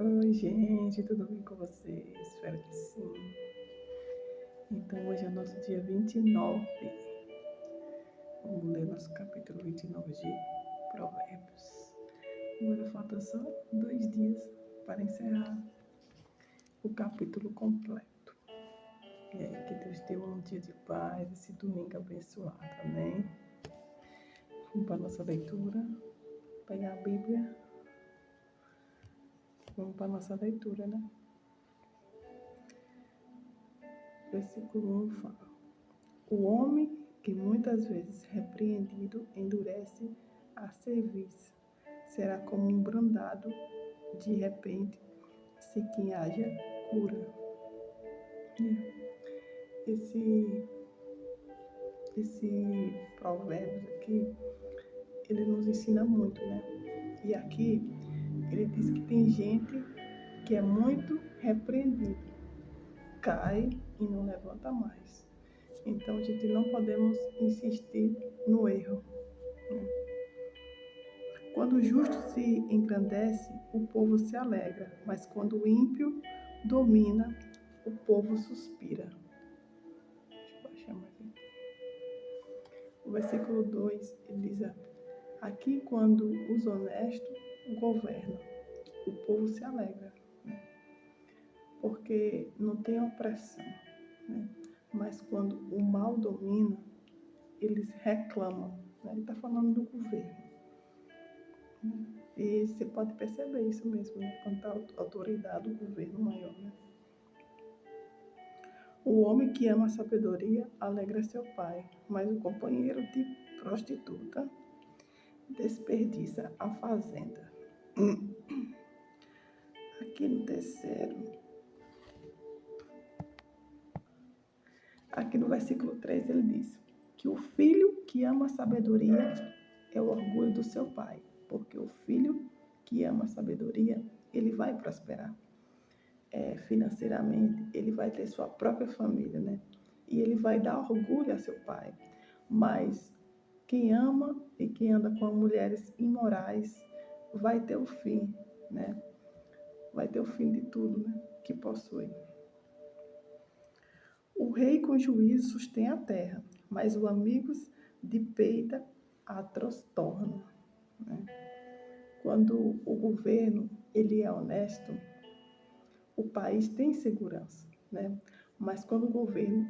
Oi, gente, tudo bem com vocês? Espero que sim. Então, hoje é o nosso dia 29. Vamos ler nosso capítulo 29 de Provérbios. Agora falta só 2 dias para encerrar o capítulo completo. E aí, que Deus dê um dia de paz, esse domingo abençoado, amém? Vamos para a nossa leitura, pegar a Bíblia. Vamos para a nossa leitura, né? Versículo 1 fala: O homem que muitas vezes repreendido endurece a cerviz, será como um brandado de repente, se quem haja cura. Esse provérbio aqui, ele nos ensina muito, né? E aqui, ele diz que tem gente que é muito repreendido, cai e não levanta mais. Então, a gente não podemos insistir no erro. Quando o justo se engrandece, o povo se alegra, mas quando o ímpio domina, o povo suspira. Deixa eu baixar mais aqui. O versículo 2, ele diz: aqui quando os honestos governam, o povo se alegra, né? Porque não tem opressão, né? Mas quando o mal domina, eles reclamam, né? Ele está falando do governo. E você pode perceber isso mesmo, né? Quando está a autoridade do governo maior, né? O homem que ama a sabedoria alegra seu pai, mas o companheiro de prostituta desperdiça a fazenda. Aqui no terceiro, aqui no versículo 3, ele diz que o filho que ama a sabedoria é o orgulho do seu pai, porque o filho que ama a sabedoria, ele vai prosperar. Financeiramente, ele vai ter sua própria família, né? E ele vai dar orgulho a seu pai. Mas quem ama e quem anda com mulheres imorais vai ter o fim, né? Vai ter o fim de tudo, né? Que possui. O rei com juízo sustém a terra, mas o amigos de peita a transtorna, né? Quando o governo ele é honesto, o país tem segurança, né? Mas quando o governo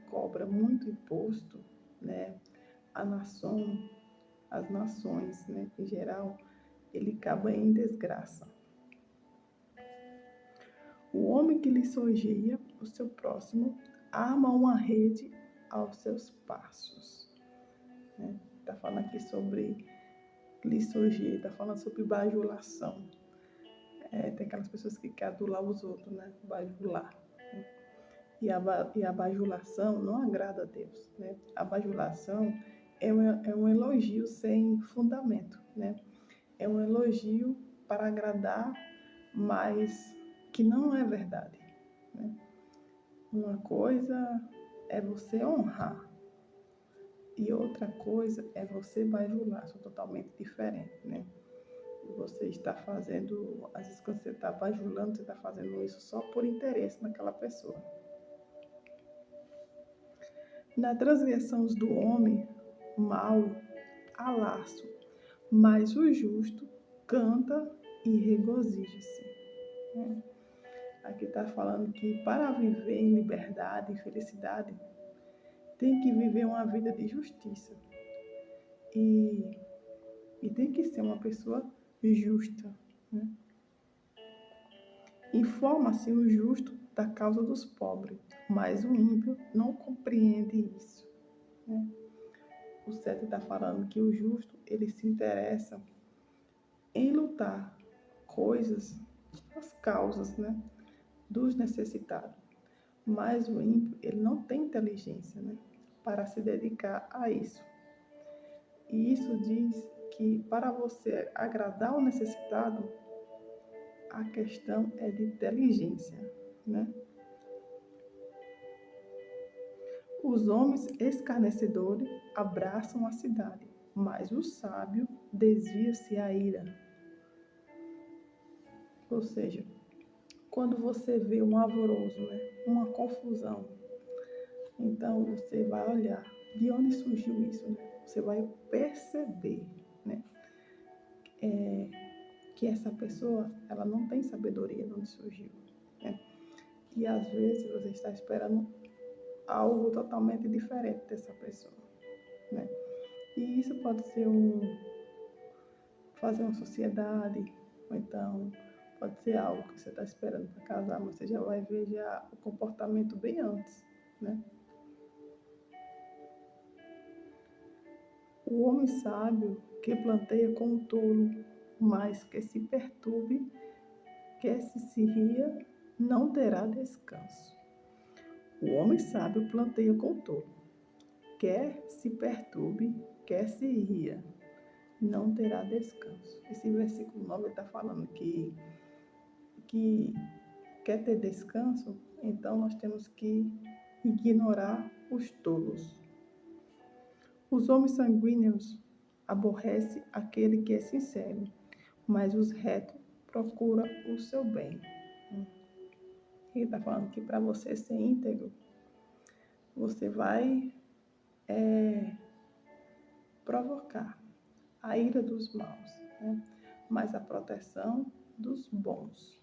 cobra muito imposto, né? As nações, né? Em geral, ele acaba em desgraça. O homem que lisonjeia o seu próximo arma uma rede aos seus passos. Né? Está falando aqui sobre lisonjeia, está falando sobre bajulação. Tem aquelas pessoas que querem adular os outros, né? Bajular. E a bajulação não agrada a Deus, né? A bajulação é um elogio sem fundamento, né? É um elogio para agradar, mas que não é verdade, né? Uma coisa é você honrar e outra coisa é você bajular, são totalmente diferentes, né? Você está fazendo, às vezes quando você está bajulando, você está fazendo isso só por interesse naquela pessoa. Na transgressão do homem mau há laço, mas o justo canta e regozija-se. Aqui está falando que para viver em liberdade e felicidade, tem que viver uma vida de justiça. E tem que ser uma pessoa justa, né? Informa-se o justo da causa dos pobres, mas o ímpio não compreende isso, né? O 7 está falando que o justo, ele se interessa em lutar as causas, né, dos necessitados. Mas o ímpio, ele não tem inteligência, né, para se dedicar a isso. E isso diz que para você agradar o necessitado, a questão é de inteligência, né? Os homens escarnecedores abraçam a cidade, mas o sábio desvia-se a ira. Ou seja, quando você vê um alvoroço, né, uma confusão, então você vai olhar de onde surgiu isso, né? Você vai perceber, né, que essa pessoa, ela não tem sabedoria de onde surgiu, né? E às vezes você está esperando algo totalmente diferente dessa pessoa, né? E isso pode ser fazer uma sociedade, ou então pode ser algo que você está esperando para casar, mas você já vai ver já o comportamento bem antes, né? O homem sábio que planteia com o tolo, mas que se perturbe, que se ria, não terá descanso. O homem sábio planteia com o tolo, quer se perturbe, quer se ria, não terá descanso. Esse versículo 9 está falando que quer ter descanso, então nós temos que ignorar os tolos. Os homens sanguíneos aborrecem aquele que é sincero, mas os retos procuram o seu bem. Ele está falando que para você ser íntegro, você vai provocar a ira dos maus, né? Mas a proteção dos bons.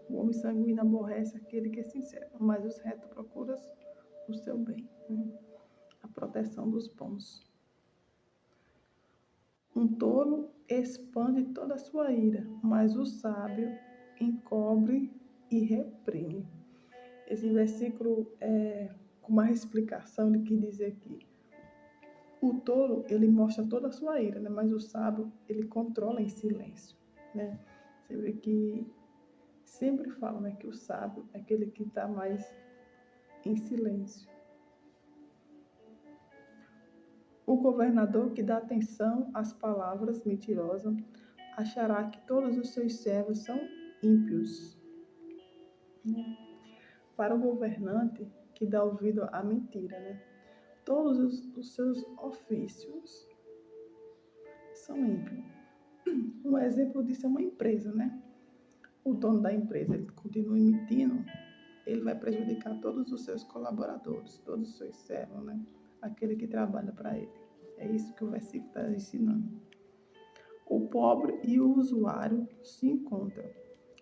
O homem sanguíneo aborrece aquele que é sincero, mas os retos procuram o seu bem, né? A proteção dos bons. Um tolo expande toda a sua ira, mas o sábio encobre e reprime. Esse versículo com uma explicação de que dizer que o tolo, ele mostra toda a sua ira, né? Mas o sábio, ele controla em silêncio, né? Você vê que sempre fala, né, que o sábio é aquele que está mais em silêncio. O governador que dá atenção às palavras mentirosas achará que todos os seus servos são ímpios. Para o governante que dá ouvido à mentira, né? Todos os seus ofícios são ímpios. Um exemplo disso é uma empresa, né? O dono da empresa, ele continua emitindo, ele vai prejudicar todos os seus colaboradores, todos os seus servos, né? Aquele que trabalha para ele. É isso que o versículo está ensinando. O pobre e o usuário se encontram,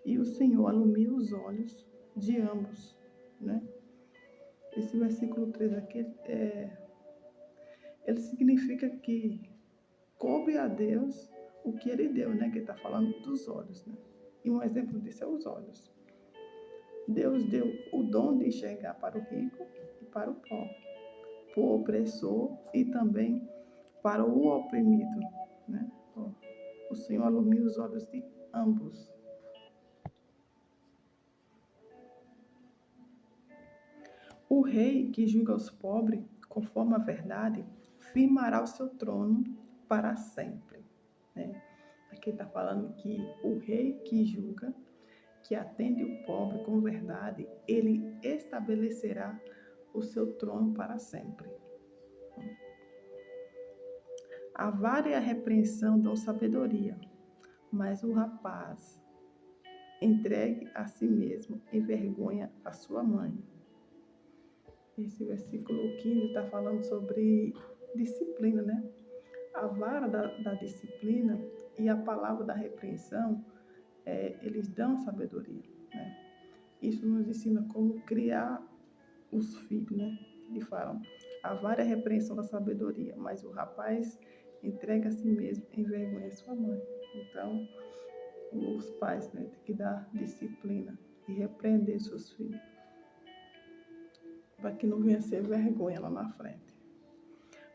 e o Senhor alumia os olhos de ambos, né? Esse versículo 3 aqui, ele significa que coube a Deus o que ele deu, né? Que ele está falando dos olhos, né? E um exemplo disso é os olhos. Deus deu o dom de enxergar para o rico e para o pobre, para o opressor e também para o oprimido, né? O Senhor alumia os olhos de ambos. O rei que julga os pobres conforme a verdade firmará o seu trono para sempre, né? Aqui está falando que o rei que julga, que atende o pobre com verdade, ele estabelecerá o seu trono para sempre. A vara e a repreensão dão sabedoria, mas o rapaz entregue a si mesmo envergonha a sua mãe. Esse versículo 15 está falando sobre disciplina, né? A vara da disciplina e a palavra da repreensão, eles dão sabedoria, né? Isso nos ensina como criar os filhos, né? Eles falam, a vara é a repreensão da sabedoria, mas o rapaz entrega a si mesmo, envergonha sua mãe. Então, os pais, né, têm que dar disciplina e repreender seus filhos, para que não venha ser vergonha lá na frente.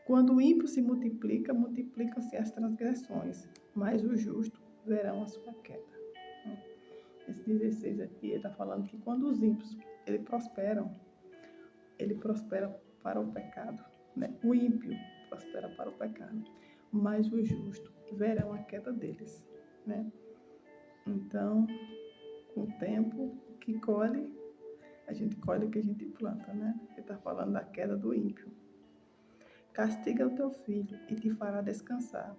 Quando o ímpio se multiplica, multiplicam-se as transgressões, mas os justos verão a sua queda. Esse 16 aqui, ele está falando que quando os ímpios ele prospera para o pecado, né? O ímpio prospera para o pecado, mas os justos verão a queda deles, né? Então, com o tempo que colhe, a gente colhe o que a gente planta, né? Ele está falando da queda do ímpio. Castiga o teu filho e te fará descansar.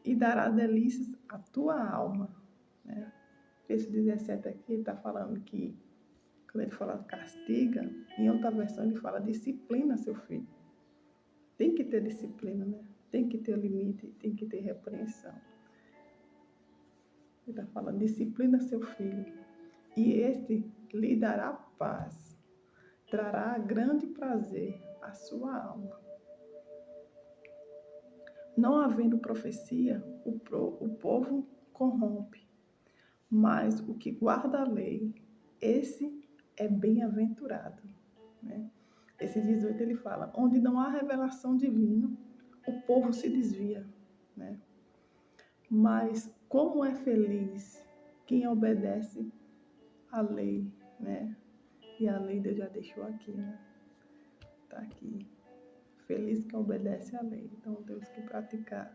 e dará delícias à tua alma. Né? Esse 17 aqui está falando que, quando ele fala castiga, em outra versão ele fala disciplina seu filho. Tem que ter disciplina, né? Tem que ter limite, tem que ter repreensão. Ele está falando, disciplina seu filho, e este lhe dará paz, trará grande prazer à sua alma. Não havendo profecia, o povo corrompe, mas o que guarda a lei, esse é bem-aventurado. Né? Esse 18 ele fala, onde não há revelação divina, o povo se desvia. Né? Mas como é feliz quem obedece à lei, né? E a lei Deus já deixou aqui, né? Tá aqui. Feliz quem obedece à lei. Então temos que praticar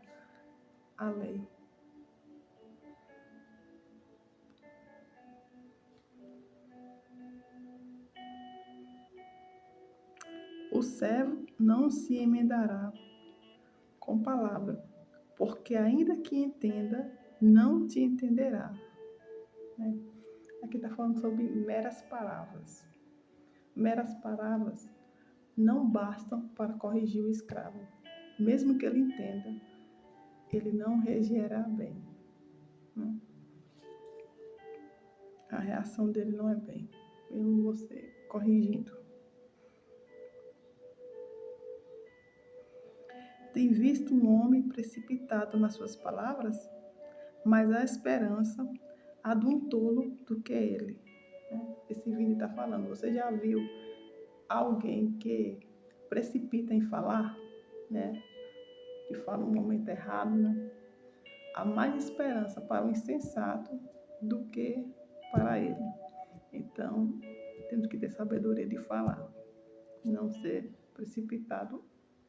a lei. O servo não se emendará com palavra, porque ainda que entenda, não te entenderá. Né? Aqui está falando sobre meras palavras. Meras palavras não bastam para corrigir o escravo. Mesmo que ele entenda, ele não reagirá bem. Né? A reação dele não é bem. Mesmo você corrigindo. Tem visto um homem precipitado nas suas palavras, mas a esperança há de um tolo do que ele. Esse vídeo está falando, você já viu alguém que precipita em falar, né? Que fala no momento errado, né? Há mais esperança para o insensato do que para ele. Então, temos que ter sabedoria de falar, não ser precipitado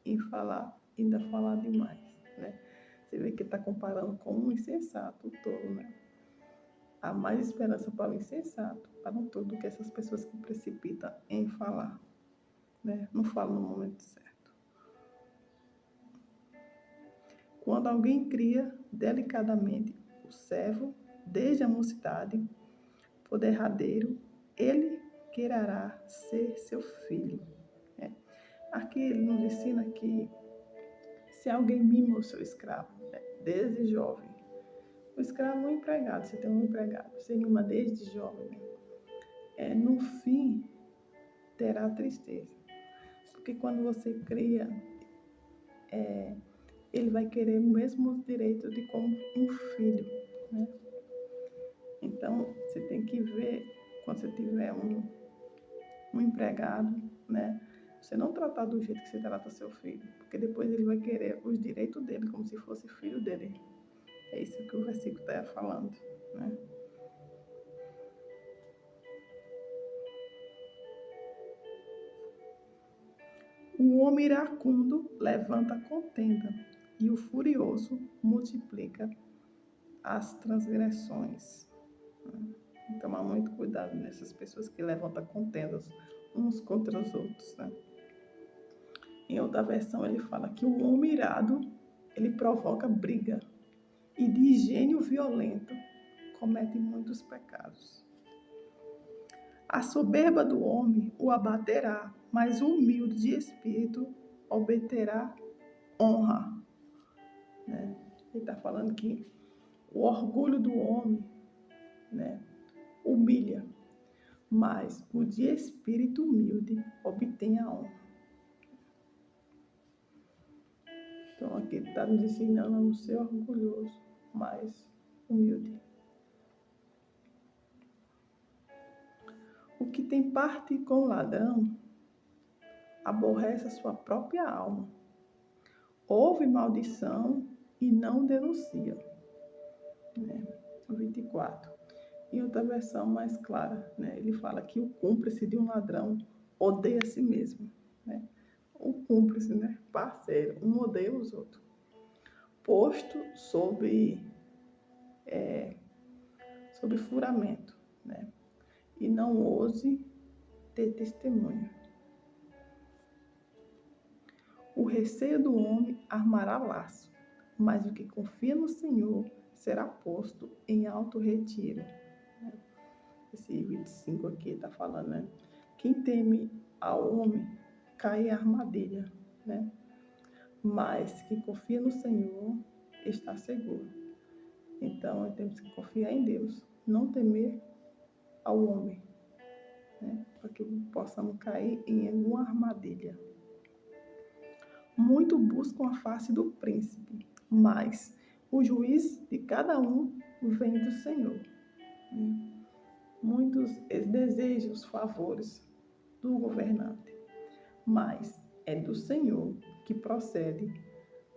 em falar, ainda falar demais, né? Você vê que está comparando com um insensato, o tolo, né? Há mais esperança para o insensato, para um tolo, do que essas pessoas que precipitam em falar, né? Não falam no momento certo. Quando alguém cria delicadamente o servo, desde a mocidade, por derradeiro, ele quererá ser seu filho. Né? Aqui ele nos ensina que se alguém mima o seu escravo, né, desde jovem, o escravo é um empregado, você tem um empregado, você mima desde jovem, né? No fim terá tristeza, porque quando você cria, ele vai querer o mesmo direito de como um filho, né? Então você tem que ver, quando você tiver um empregado, né? Você não tratar do jeito que você trata seu filho, porque depois ele vai querer os direitos dele, como se fosse filho dele. É isso que o versículo está falando, né? O homem iracundo levanta contenda, e o furioso multiplica as transgressões. Tem que tomar muito cuidado nessas pessoas que levantam contendas uns contra os outros, né? Em outra versão ele fala que o homem irado, ele provoca briga, e de gênio violento comete muitos pecados. A soberba do homem o abaterá, mas o humilde de espírito obterá honra. Né? Ele está falando que o orgulho do homem, né, humilha, mas o de espírito humilde obtém a honra. Então aqui ele está nos ensinando a não ser orgulhoso, mas humilde. O que tem parte com o ladrão aborrece a sua própria alma. Ouve maldição e não denuncia. Né? 24. Em outra versão mais clara, né? Ele fala que o cúmplice de um ladrão odeia a si mesmo. Né? O cúmplice, né? Parceiro, um odeia os outros. Posto sob furamento, né? E não ouse ter testemunha. O receio do homem armará laço, mas o que confia no Senhor será posto em alto retiro. Esse 25 aqui está falando, né? Quem teme ao homem cai em armadilha, né? Mas quem confia no Senhor está seguro. Então, temos que confiar em Deus, não temer ao homem, né? Para que possamos cair em alguma armadilha. Muito buscam a face do príncipe, mas o juiz de cada um vem do Senhor. Muitos desejam os favores do governante, mas é do Senhor que procede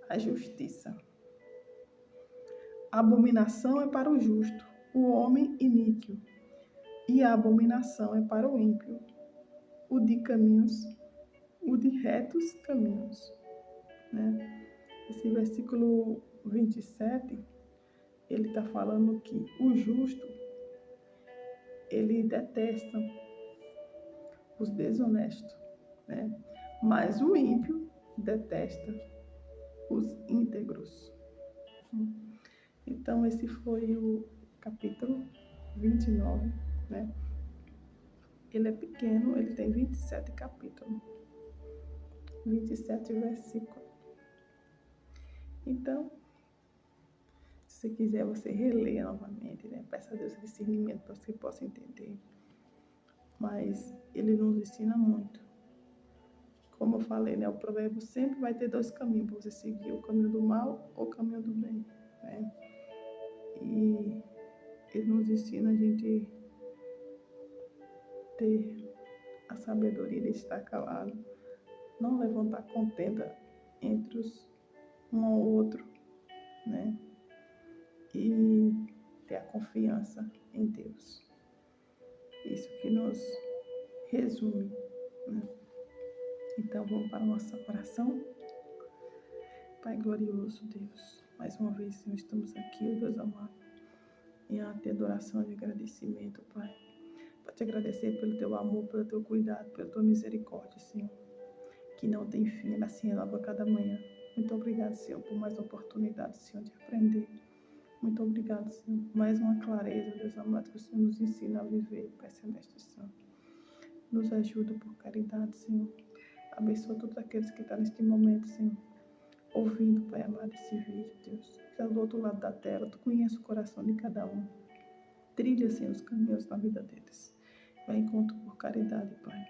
a justiça. A abominação é para o justo, o homem iníquo, e a abominação é para o ímpio, o de retos caminhos. Né? Esse versículo 27, ele está falando que o justo, ele detesta os desonestos, né? Mas o ímpio detesta os íntegros. Então, esse foi o capítulo 29, né? Ele é pequeno, ele tem 27 capítulos, 27 versículos. Então, se você quiser, você relê novamente, né? Peça a Deus discernimento para que você possa entender. Mas ele nos ensina muito. Como eu falei, né? O provérbio sempre vai ter dois caminhos para você seguir: o caminho do mal ou o caminho do bem, né? E ele nos ensina a gente ter a sabedoria de estar calado, não levantar contenda entre um ao outro, né? E ter a confiança em Deus. Isso que nos resume, né? Então, vamos para a nossa oração. Pai glorioso, Deus, mais uma vez, Senhor, estamos aqui, Deus amado, em ato de adoração e agradecimento, Pai. Para te agradecer pelo teu amor, pelo teu cuidado, pela tua misericórdia, Senhor, que não tem fim, ela se renova cada manhã. Muito obrigado, Senhor, por mais oportunidade, Senhor, de aprender. Muito obrigado, Senhor, por mais uma clareza, Deus amado, que o Senhor nos ensina a viver, Pai Celeste Santo. Nos ajuda por caridade, Senhor. Abençoa todos aqueles que estão neste momento, Senhor, ouvindo, Pai amado, esse vídeo, Deus. Que é do outro lado da tela, Tu conheces o coração de cada um. Trilha, Senhor, os caminhos na vida deles. Vai em encontro por caridade, Pai.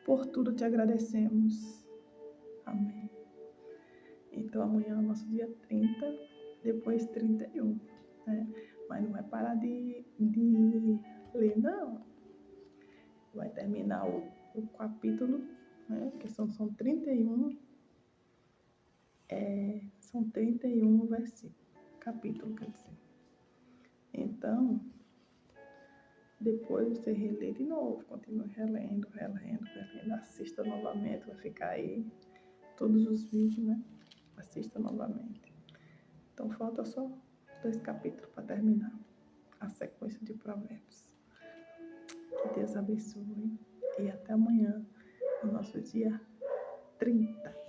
Por tudo te agradecemos. Amém. Então, amanhã é o nosso dia 30, depois 31, né? Mas não vai parar de ler, não. Vai terminar o capítulo, né? Que são 31, são 31 versículos, capítulo, quer dizer. Então, depois você relê de novo, continue relendo, assista novamente, vai ficar aí todos os vídeos, né? Assista novamente. Então, falta só 2 capítulos para terminar a sequência de provérbios. Que Deus abençoe e até amanhã, no nosso dia 30.